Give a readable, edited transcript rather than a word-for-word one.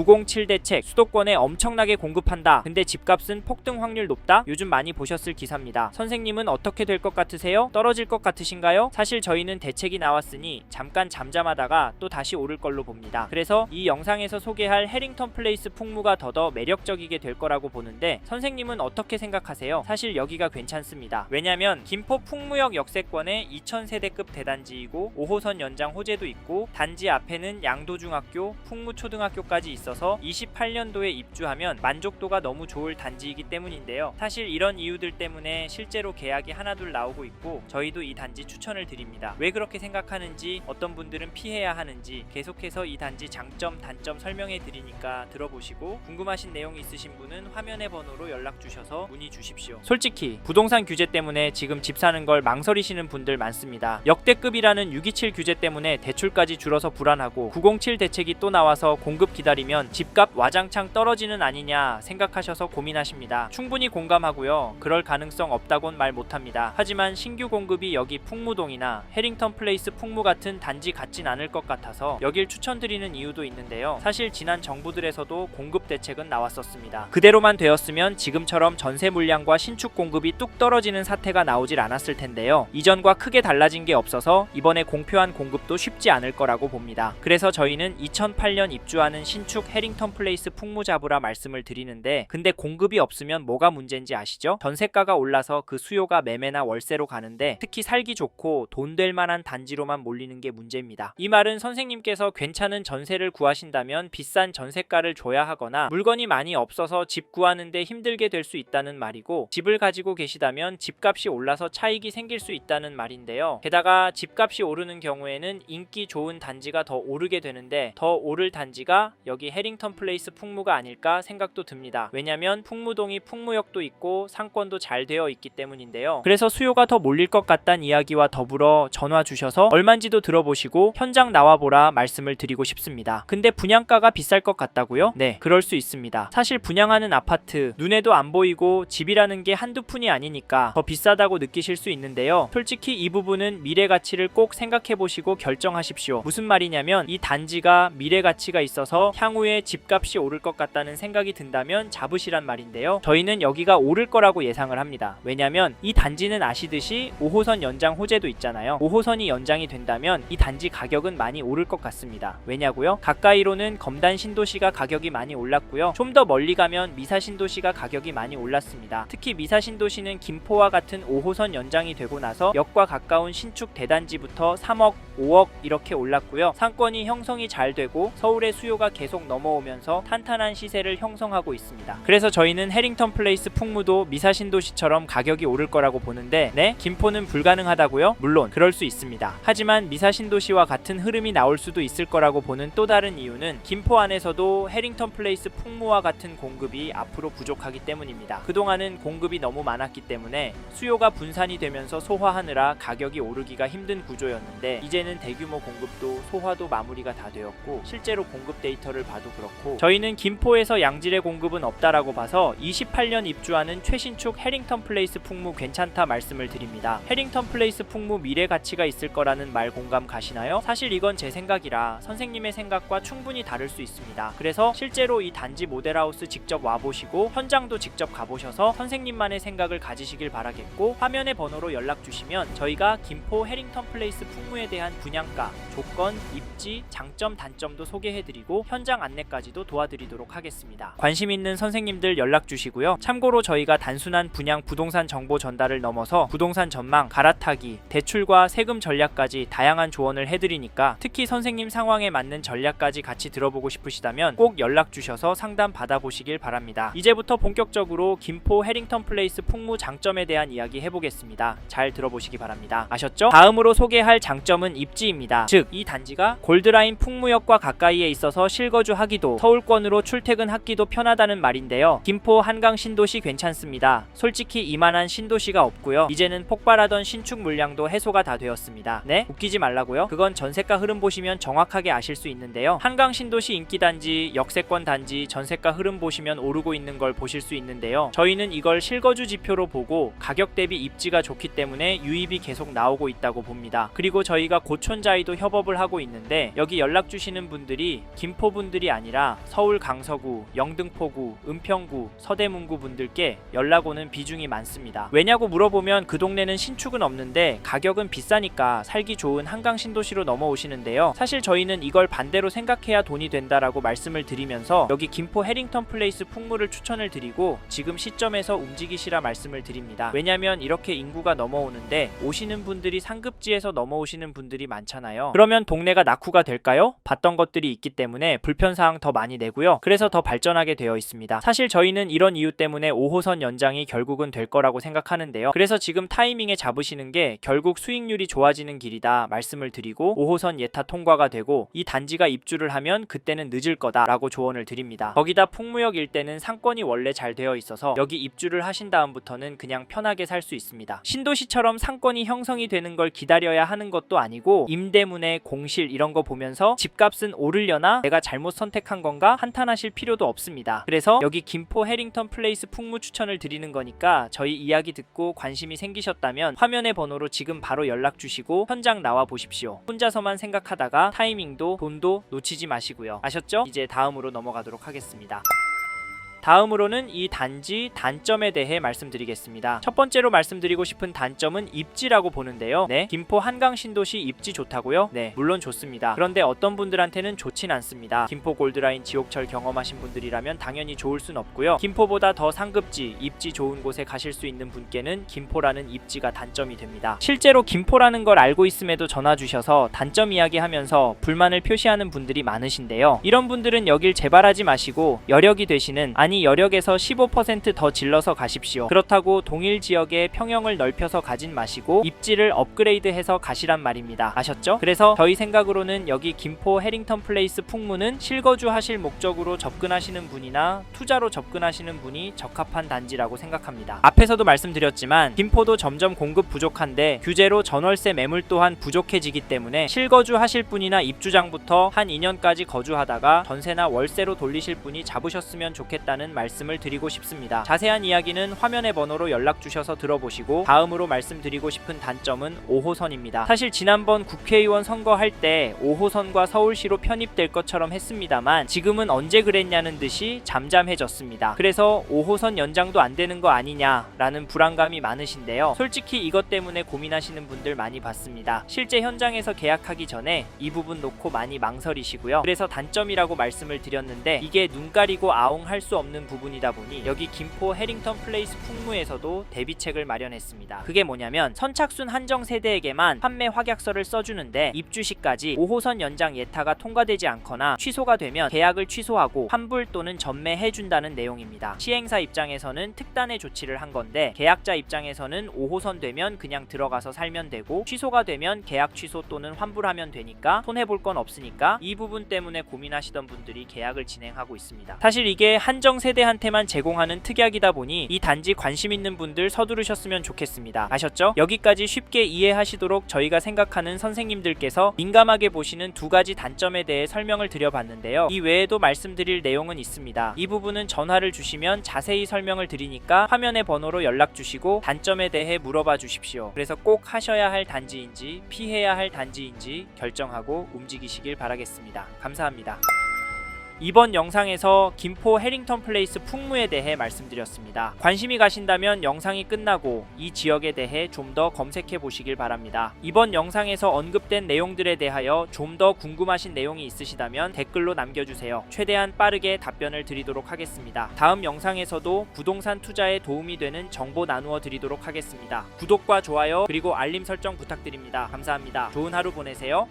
907 대책 수도권에 엄청나게 공급한다. 근데 집값은 폭등 확률 높다? 요즘 많이 보셨을 기사입니다. 선생님은 어떻게 될 것 같으세요? 떨어질 것 같으신가요? 사실 저희는 대책이 나왔으니 잠깐 잠잠하다가 또 다시 오를 걸로 봅니다. 그래서 이 영상에서 소개할 해링턴 플레이스 풍무가 더더 매력적이게 될 거라고 보는데 선생님은 어떻게 생각하세요? 사실 여기가 괜찮습니다. 왜냐면 김포 풍무역 역세권에 2000세대급 대단지이고 5호선 연장 호재도 있고 단지 앞에는 양도중학교, 풍무초등학교까지 있어서 28년도에 입주하면 만족도가 너무 좋을 단지이기 때문인데요. 사실 이런 이유들 때문에 실제로 계약이 하나둘 나오고 있고 저희도 이 단지 추천을 드립니다. 왜 그렇게 생각하는지, 어떤 분들은 피해야 하는지 계속해서 이 단지 장점, 단점 설명해 드리니까 들어보시고 궁금하신 내용 있으신 분은 화면의 번호로 연락 주셔서 문의 주십시오. 솔직히 부동산 규제 때문에 지금 집 사는 걸 망설이시는 분들 많습니다. 역대급이라는 627 규제 때문에 대출까지 줄어서 불안하고 907 대책이 또 나와서 공급 기다리면 집값 와장창 떨어지는 아니냐 생각하셔서 고민하십니다. 충분히 공감하고요. 그럴 가능성 없다곤 말 못합니다. 하지만 신규 공급이 여기 풍무동이나 해링턴 플레이스 풍무 같은 단지 같진 않을 것 같아서 여길 추천드리는 이유도 있는데요. 사실 지난 정부들에서도 공급 대책은 나왔었습니다. 그대로만 되었으면 지금처럼 전세 물량과 신축 공급이 뚝 떨어지는 사태가 나오질 않았을 텐데요. 이전과 크게 달라진 게 없어서 이번에 공표한 공급도 쉽지 않을 거라고 봅니다. 그래서 저희는 2008년 입주하는 신축 해링턴 플레이스 풍무 잡으라 말씀을 드리는데 근데 공급이 없으면 뭐가 문제인지 아시죠? 전세가가 올라서 그 수요가 매매나 월세로 가는데 특히 살기 좋고 돈 될 만한 단지로만 몰리는 게 문제입니다. 이 말은 선생님께서 괜찮은 전세를 구하신다면 비싼 전세가를 줘야 하거나 물건이 많이 없어서 집 구하는데 힘들게 될 수 있다는 말이고 집을 가지고 계시다면 집값이 올라서 차익이 생길 수 있다는 말인데요. 게다가 집값이 오르는 경우에는 인기 좋은 단지가 더 오르게 되는데 더 오를 단지가 여기 해링턴 플레이스 풍무가 아닐까 생각도 듭니다. 왜냐면 풍무동이 풍무역도 있고 상권도 잘 되어 있기 때문인데요. 그래서 수요가 더 몰릴 것 같다는 이야기와 더불어 전화 주셔서 얼마인지도 들어보시고 현장 나와보라 말씀을 드리고 싶습니다. 근데 분양가가 비쌀 것 같다고요? 네, 그럴 수 있습니다. 사실 분양하는 아파트 눈에도 안 보이고 집이라는 게 한두 푼이 아니니까 더 비싸다고 느끼실 수 있는데요. 솔직히 이 부분은 미래 가치를 꼭 생각해 보시고 결정하십시오. 무슨 말이냐면 이 단지가 미래 가치가 있어서 향후에 집값이 오를 것 같다는 생각이 든다면 잡으시란 말인데요. 저희는 여기가 오를 거라고 예상을 합니다. 왜냐면 이 단지는 아시듯이 5호선 연장 호재도 있잖아요. 5호선이 연장이 된다면 이 단지 가격은 많이 오를 것 같습니다. 왜냐고요? 가까이로는 검단 신도시가 가격이 많이 올랐고요. 좀 더 멀리 가면 미사 신도시가 가격이 많이 올랐습니다. 특히 미사 신도시는 김포와 같은 5호선 연장이 되고 나서 역과 가까운 신축 대단지부터 3억, 5억 이렇게 올랐고요. 상권이 형성이 잘 되고 서울의 수요가 계속 넘어오면서 탄탄한 시세를 형성하고 있습니다. 그래서 저희는 해링턴 플레이스 풍무도 미사 신도시처럼 가격이 오를 거라고 보는데 네? 김포는 불가능하다고요? 물론 그럴 수 있습니다. 하지만 미사 신도시와 같은 흐름이 나올 수도 있을 거라고 보는 또 다른 이유는 김포 안에서도 해링턴 플레이스 풍무와 같은 공급이 앞으로 부족하기 때문입니다. 그동안은 공급이 너무 많았기 때문에 수요가 분산이 되면서 소화하느라 가격이 오르기가 힘든 구조였는데 이제는 대규모 공급도 소화도 마무리가 다 되었고 실제로 공급 데이터를 봐도 그렇고 저희는 김포에서 양질의 공급은 없다라고 봐서 28년 입주하는 최신축 해링턴 플레이스 풍무 괜찮다 말씀을 드립니다. 해링턴 플레이스 풍무 미래 가치가 있을 거라는 말 공감 가시나요? 사실 이건 제 생각이라 선생님의 생각과 충분히 다를 수 있습니다. 그래서 실제로 이 단지 모델하우스 직접 와보시고 현장도 직접 가보셔서 선생님만의 생각을 가지시길 바라겠고 화면의 번호로 연락 주시면 저희가 김포 해링턴 플레이스 풍무에 대한 분양가, 조건, 입지, 장점, 단점도 소개해드리고 현장 안내까지도 도와드리도록 하겠습니다. 관심 있는 선생님들 연락 주시고요. 참고로 저희가 단순한 분양 부동산 정보 전달을 넘어서 부동산 전망, 갈아타기, 대출과 세금 전략까지 다양한 조언을 해드리니까 특히 선생님 상황에 맞는 전략까지 같이 들어보고 싶으시다면 꼭 연락 주셔서 상담 받아보시길 바랍니다. 이제부터 본격적으로 김포 해링턴 플레이스 풍무 장점에 대한 이야기 해보겠습니다. 잘 들어보시기 바랍니다. 아셨죠? 다음으로 소개할 장점은 입지입니다. 즉, 이 단지가 골드라인 풍무역과 가까이에 있어서 실거주하기도 서울권으로 출퇴근하기도 편하다는 말인데요. 김포 한강 신도시 괜찮습니다. 솔직히 이만한 신도시가 없고요. 이제는 폭발하던 신축 물량도 해소가 다 되었습니다. 네? 웃기지 말라고요? 그건 전세가 흐름 보시면 정확하게 아실 수 있는데요. 한강 신도시 인기단지, 역세권 단지 전세가 흐름 보시면 오르고 있는 걸 보실 수 있는데요. 저희는 이걸 실거주 지표로 보고 가격 대비 입지가 좋기 때문에 유입이 계속 나오고 있다고 봅니다. 그리고 저희가 고촌자이도 협업을 하고 있는데 여기 연락 주시는 분들이 김포 분들이 분들이 아니라 서울 강서구, 영등포구, 은평구, 서대문구 분들께 연락 오는 비중이 많습니다. 왜냐고 물어보면 그 동네는 신축은 없는데 가격은 비싸니까 살기 좋은 한강 신도시로 넘어오시는데요. 사실 저희는 이걸 반대로 생각해야 돈이 된다라고 말씀을 드리면서 여기 김포 해링턴 플레이스 풍무를 추천을 드리고 지금 시점에서 움직이시라 말씀을 드립니다. 왜냐면 이렇게 인구가 넘어오는데 오시는 분들이 상급지에서 넘어오시는 분들이 많잖아요. 그러면 동네가 낙후가 될까요? 봤던 것들이 있기 때문에 불편사항 더 많이 내고요. 그래서 더 발전하게 되어 있습니다. 사실 저희는 이런 이유 때문에 5호선 연장이 결국은 될 거라고 생각하는데요. 그래서 지금 타이밍에 잡으시는 게 결국 수익률이 좋아지는 길이다 말씀을 드리고 5호선 예타 통과가 되고 이 단지가 입주를 하면 그때는 늦을 거다라고 조언을 드립니다. 거기다 풍무역 일대는 상권이 원래 잘 되어 있어서 여기 입주를 하신 다음부터는 그냥 편하게 살 수 있습니다. 신도시처럼 상권이 형성이 되는 걸 기다려야 하는 것도 아니고 임대문의 공실 이런 거 보면서 집값은 오르려나 내가 잘못 선택한 건가 한탄하실 필요도 없습니다. 그래서 여기 김포 해링턴 플레이스 풍무 추천을 드리는 거니까 저희 이야기 듣고 관심이 생기셨다면 화면의 번호로 지금 바로 연락 주시고 현장 나와 보십시오. 혼자서만 생각하다가 타이밍도 돈도 놓치지 마시고요. 아셨죠? 이제 다음으로 넘어가도록 하겠습니다. 다음으로는 이 단지 단점에 대해 말씀드리겠습니다. 첫 번째로 말씀드리고 싶은 단점은 입지라고 보는데요. 네, 김포 한강 신도시 입지 좋다고요? 네, 물론 좋습니다. 그런데 어떤 분들한테는 좋진 않습니다. 김포 골드라인 지옥철 경험하신 분들이라면 당연히 좋을 순 없고요. 김포보다 더 상급지, 입지 좋은 곳에 가실 수 있는 분께는 김포라는 입지가 단점이 됩니다. 실제로 김포라는 걸 알고 있음에도 전화 주셔서 단점 이야기하면서 불만을 표시하는 분들이 많으신데요. 이런 분들은 여길 재발하지 마시고 여력이 되시는 아니 여력에서 15% 더 질러서 가십시오. 그렇다고 동일 지역에 평형을 넓혀서 가진 마시고 입지를 업그레이드해서 가시란 말입니다. 아셨죠? 그래서 저희 생각으로는 여기 김포 해링턴 플레이스 풍무는 실거주 하실 목적으로 접근하시는 분이나 투자로 접근하시는 분이 적합한 단지라고 생각합니다. 앞에서도 말씀드렸지만 김포도 점점 공급 부족한데 규제로 전월세 매물 또한 부족해지기 때문에 실거주 하실 분이나 입주장부터 한 2년까지 거주하다가 전세나 월세로 돌리실 분이 잡으셨으면 좋겠다는 말씀을 드리고 싶습니다. 자세한 이야기는 화면의 번호로 연락 주셔서 들어보시고 다음으로 말씀드리고 싶은 단점은 5호선입니다. 사실 지난번 국회의원 선거할 때 5호선과 서울시로 편입될 것처럼 했습니다만 지금은 언제 그랬냐는 듯이 잠잠해졌습니다. 그래서 5호선 연장도 안 되는 거 아니냐라는 불안감이 많으신데요. 솔직히 이것 때문에 고민하시는 분들 많이 봤습니다. 실제 현장에서 계약하기 전에 이 부분 놓고 많이 망설이시고요. 그래서 단점이라고 말씀을 드렸는데 이게 눈 가리고 아웅할 수 없는 부분이다 보니 여기 김포 해링턴 플레이스 풍무에서도 대비책을 마련했습니다. 그게 뭐냐면 선착순 한정 세대에게만 판매 확약서를 써주는데 입주 시까지 5호선 연장 예타가 통과되지 않거나 취소가 되면 계약을 취소하고 환불 또는 전매해준다는 내용입니다. 시행사 입장에서는 특단의 조치를 한 건데 계약자 입장에서는 5호선 되면 그냥 들어가서 살면 되고 취소가 되면 계약 취소 또는 환불하면 되니까 손해볼 건 없으니까 이 부분 때문에 고민하시던 분들이 계약을 진행하고 있습니다. 사실 이게 한정 세대한테만 제공하는 특약이다 보니 이 단지 관심 있는 분들 서두르셨으면 좋겠습니다. 아셨죠? 여기까지 쉽게 이해하시도록 저희가 생각하는 선생님들께서 민감하게 보시는 두 가지 단점에 대해 설명을 드려봤는데요. 이 외에도 말씀드릴 내용은 있습니다. 이 부분은 전화를 주시면 자세히 설명을 드리니까 화면의 번호로 연락 주시고 단점에 대해 물어봐 주십시오. 그래서 꼭 하셔야 할 단지인지 피해야 할 단지인지 결정하고 움직이시길 바라겠습니다. 감사합니다. 이번 영상에서 김포 해링턴 플레이스 풍무에 대해 말씀드렸습니다. 관심이 가신다면 영상이 끝나고 이 지역에 대해 좀 더 검색해 보시길 바랍니다. 이번 영상에서 언급된 내용들에 대하여 좀 더 궁금하신 내용이 있으시다면 댓글로 남겨주세요. 최대한 빠르게 답변을 드리도록 하겠습니다. 다음 영상에서도 부동산 투자에 도움이 되는 정보 나누어 드리도록 하겠습니다. 구독과 좋아요 그리고 알림 설정 부탁드립니다. 감사합니다. 좋은 하루 보내세요.